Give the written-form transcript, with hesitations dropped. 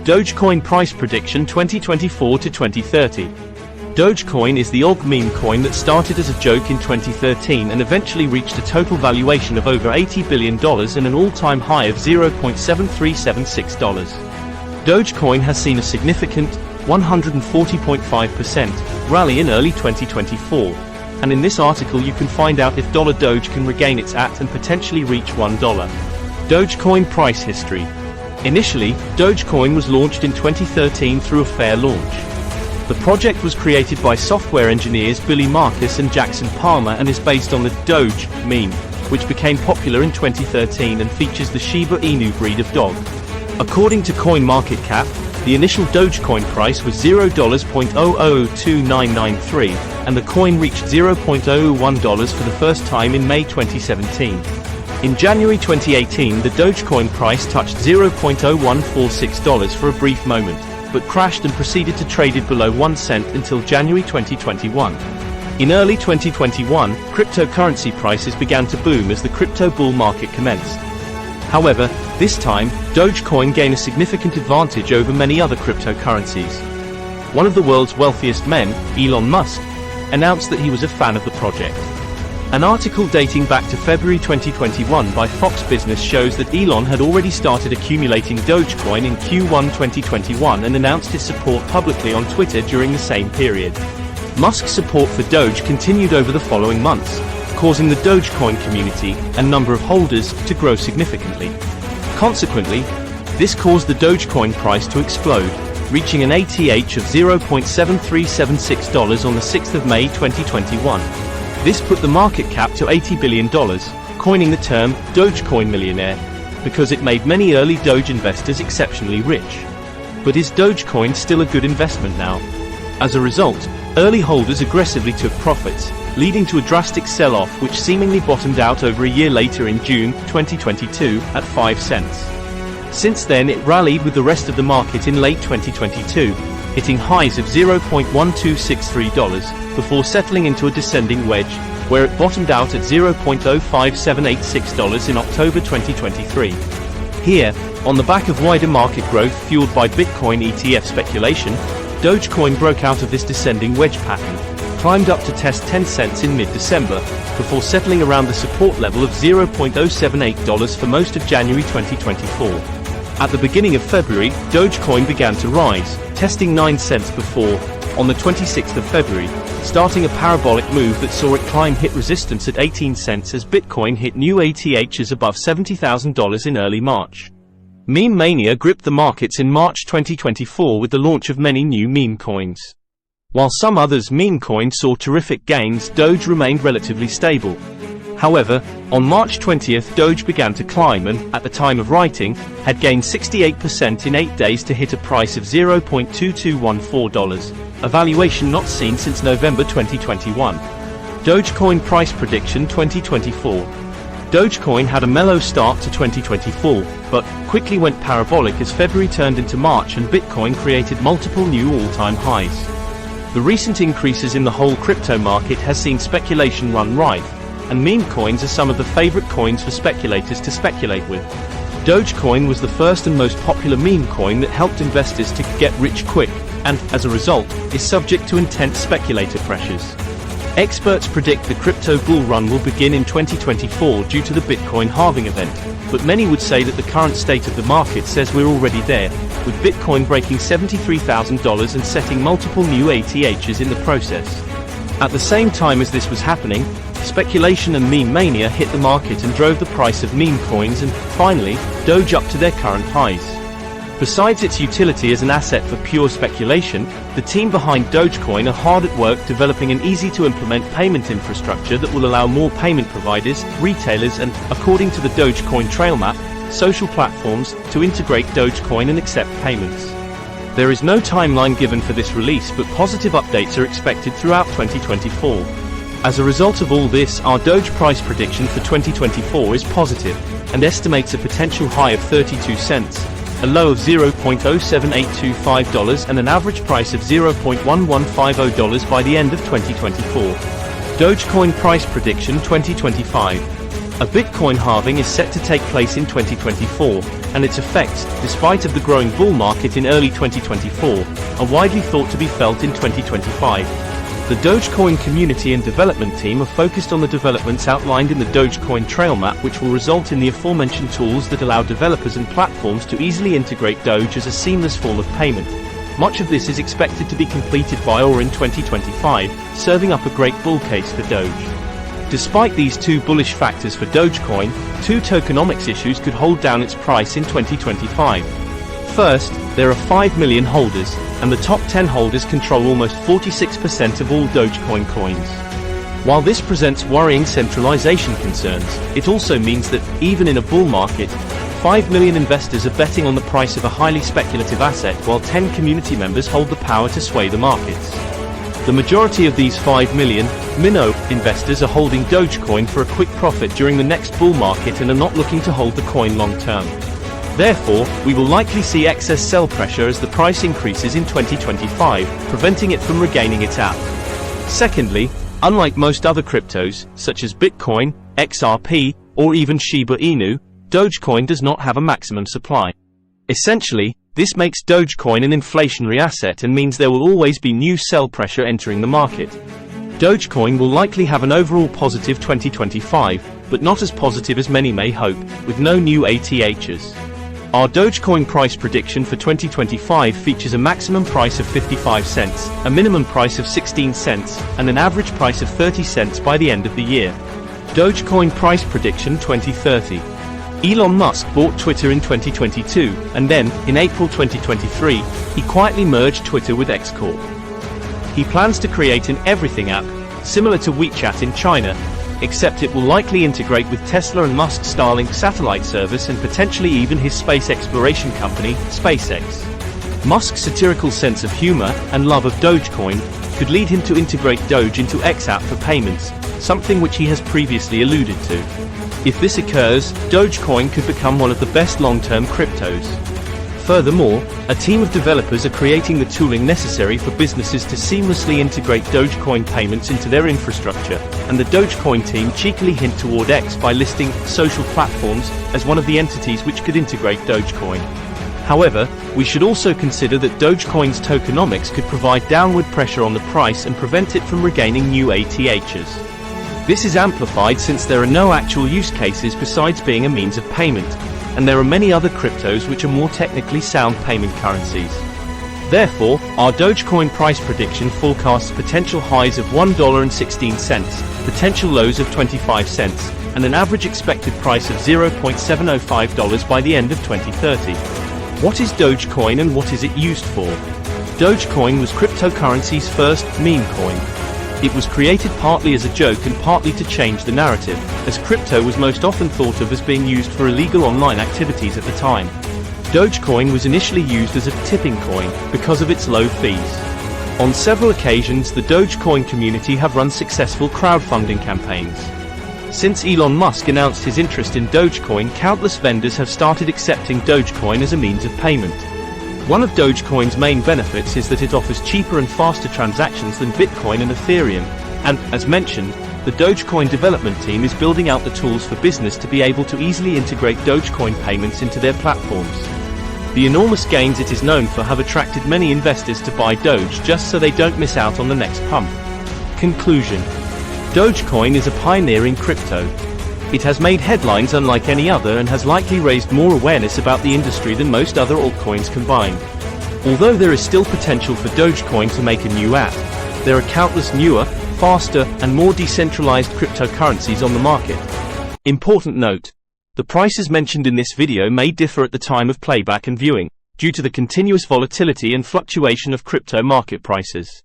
DOGECOIN price prediction 2024 to 2030. DOGECOIN is the ALT meme coin that started as a joke in 2013 and eventually reached a total valuation of over $80 billion and an all-time high of $0.7376. DOGECOIN has seen a significant 140.5% rally in early 2024, and in this article you can find out if Doge can regain its AT and potentially reach $1. DOGECOIN price history. Initially, DOGECOIN was launched in 2013 through a fair launch. The project was created by software engineers Billy Marcus and Jackson Palmer and is based on the Doge meme, which became popular in 2013 and features the Shiba Inu breed of dog. According to CoinMarketCap, the initial DOGECOIN price was $0.002993, and the coin reached $0.001 for the first time in May 2017. In January 2018, the DOGECOIN price touched $0.0146 for a brief moment, but crashed and proceeded to trade below 1 cent until January 2021. In early 2021, cryptocurrency prices began to boom as the crypto bull market commenced. However, this time, DOGECOIN gained a significant advantage over many other cryptocurrencies. One of the world's wealthiest men, Elon Musk, announced that he was a fan of the project. An article dating back to February 2021 by Fox Business shows that Elon had already started accumulating DOGECOIN in Q1 2021 and announced his support publicly on Twitter during the same period. Musk's support for Doge continued over the following months, causing the DOGECOIN community and number of holders to grow significantly. Consequently, this caused the DOGECOIN price to explode, reaching an ATH of $0.7376 on the 6th of May 2021. This put the market cap to $80 billion, coining the term DOGECOIN millionaire, because it made many early Doge investors exceptionally rich. But is DOGECOIN still a good investment now? As a result, early holders aggressively took profits, leading to a drastic sell-off which seemingly bottomed out over a year later in June 2022 at 5 cents. Since then it rallied with the rest of the market in late 2022, hitting highs of $0.1263, before settling into a descending wedge, where it bottomed out at $0.05786 in October 2023. Here, on the back of wider market growth fueled by Bitcoin ETF speculation, DOGECOIN broke out of this descending wedge pattern, climbed up to test 10 cents in mid-December, before settling around the support level of $0.078 for most of January 2024. At the beginning of February, DOGECOIN began to rise, testing 9 cents before, on the 26th of February, starting a parabolic move that saw it climb hit resistance at 18 cents as Bitcoin hit new ATHs above $70,000 in early March. Meme mania gripped the markets in March 2024 with the launch of many new meme coins. While some others' meme coins saw terrific gains, Doge remained relatively stable. However, on March 20th Doge began to climb and, at the time of writing, had gained 68% in 8 days to hit a price of $0.2214, a valuation not seen since November 2021. DOGECOIN price prediction 2024. DOGECOIN had a mellow start to 2024, but quickly went parabolic as February turned into March and Bitcoin created multiple new all-time highs. The recent increases in the whole crypto market has seen speculation run rife, and meme coins are some of the favorite coins for speculators to speculate with. DOGECOIN was the first and most popular meme coin that helped investors to get rich quick, and, as a result, is subject to intense speculator pressures. Experts predict the crypto bull run will begin in 2024 due to the Bitcoin halving event, but many would say that the current state of the market says we're already there, with Bitcoin breaking $73,000 and setting multiple new ATHs in the process. At the same time as this was happening, speculation and meme mania hit the market and drove the price of meme coins and, finally, Doge up to their current highs. Besides its utility as an asset for pure speculation, the team behind DOGECOIN are hard at work developing an easy-to-implement payment infrastructure that will allow more payment providers, retailers and, according to the DOGECOIN trail map, social platforms, to integrate DOGECOIN and accept payments. There is no timeline given for this release, but positive updates are expected throughout 2024. As a result of all this, our Doge price prediction for 2024 is positive, and estimates a potential high of 32 cents, a low of $0.07825 and an average price of $0.1150 by the end of 2024. DOGECOIN price prediction 2025. A Bitcoin halving is set to take place in 2024, and its effects, despite of the growing bull market in early 2024, are widely thought to be felt in 2025. The DOGECOIN community and development team are focused on the developments outlined in the DOGECOIN trail map, which will result in the aforementioned tools that allow developers and platforms to easily integrate Doge as a seamless form of payment. Much of this is expected to be completed by or in 2025, serving up a great bull case for Doge. Despite these two bullish factors for Dogecoin, two tokenomics issues could hold down its price in 2025. First, there are 5 million holders, and the top 10 holders control almost 46% of all Dogecoin coins. While this presents worrying centralization concerns, it also means that, even in a bull market, 5 million investors are betting on the price of a highly speculative asset, while 10 community members hold the power to sway the markets. The majority of these 5 million minnow investors are holding Dogecoin for a quick profit during the next bull market and are not looking to hold the coin long term. Therefore, we will likely see excess sell pressure as the price increases in 2025, preventing it from regaining its app. Secondly, unlike most other cryptos, such as Bitcoin, XRP, or even Shiba Inu, Dogecoin does not have a maximum supply. Essentially, this makes Dogecoin an inflationary asset and means there will always be new sell pressure entering the market. Dogecoin will likely have an overall positive 2025, but not as positive as many may hope, with no new ATHs. Our Dogecoin price prediction for 2025 features a maximum price of 55 cents, a minimum price of 16 cents, and an average price of 30 cents by the end of the year. Dogecoin price prediction 2030. Elon Musk bought Twitter in 2022, and then, in April 2023, he quietly merged Twitter with X Corp. He plans to create an everything app, similar to WeChat in China, except it will likely integrate with Tesla and Musk's Starlink satellite service and potentially even his space exploration company, SpaceX. Musk's satirical sense of humor and love of Dogecoin could lead him to integrate Doge into X app for payments, something which he has previously alluded to. If this occurs, Dogecoin could become one of the best long-term cryptos. Furthermore, a team of developers are creating the tooling necessary for businesses to seamlessly integrate Dogecoin payments into their infrastructure, and the Dogecoin team cheekily hint toward X by listing social platforms as one of the entities which could integrate Dogecoin. However, we should also consider that Dogecoin's tokenomics could provide downward pressure on the price and prevent it from regaining new ATHs. This is amplified since there are no actual use cases besides being a means of payment, and there are many other cryptos which are more technically sound payment currencies. Therefore, our Dogecoin price prediction forecasts potential highs of $1.16, potential lows of 25 cents, and an average expected price of $0.705 by the end of 2030. What is Dogecoin and what is it used for? Dogecoin was cryptocurrency's first meme coin. It was created partly as a joke and partly to change the narrative, as crypto was most often thought of as being used for illegal online activities at the time. Dogecoin was initially used as a tipping coin, because of its low fees. On several occasions the Dogecoin community have run successful crowdfunding campaigns. Since Elon Musk announced his interest in Dogecoin, countless vendors have started accepting Dogecoin as a means of payment. One of Dogecoin's main benefits is that it offers cheaper and faster transactions than Bitcoin and Ethereum, and, as mentioned, the Dogecoin development team is building out the tools for business to be able to easily integrate Dogecoin payments into their platforms. The enormous gains it is known for have attracted many investors to buy Doge just so they don't miss out on the next pump. Conclusion: Dogecoin is a pioneer in crypto. It has made headlines unlike any other and has likely raised more awareness about the industry than most other altcoins combined. Although there is still potential for Dogecoin to make a new app, there are countless newer, faster, and more decentralized cryptocurrencies on the market. Important note: the prices mentioned in this video may differ at the time of playback and viewing, due to the continuous volatility and fluctuation of crypto market prices.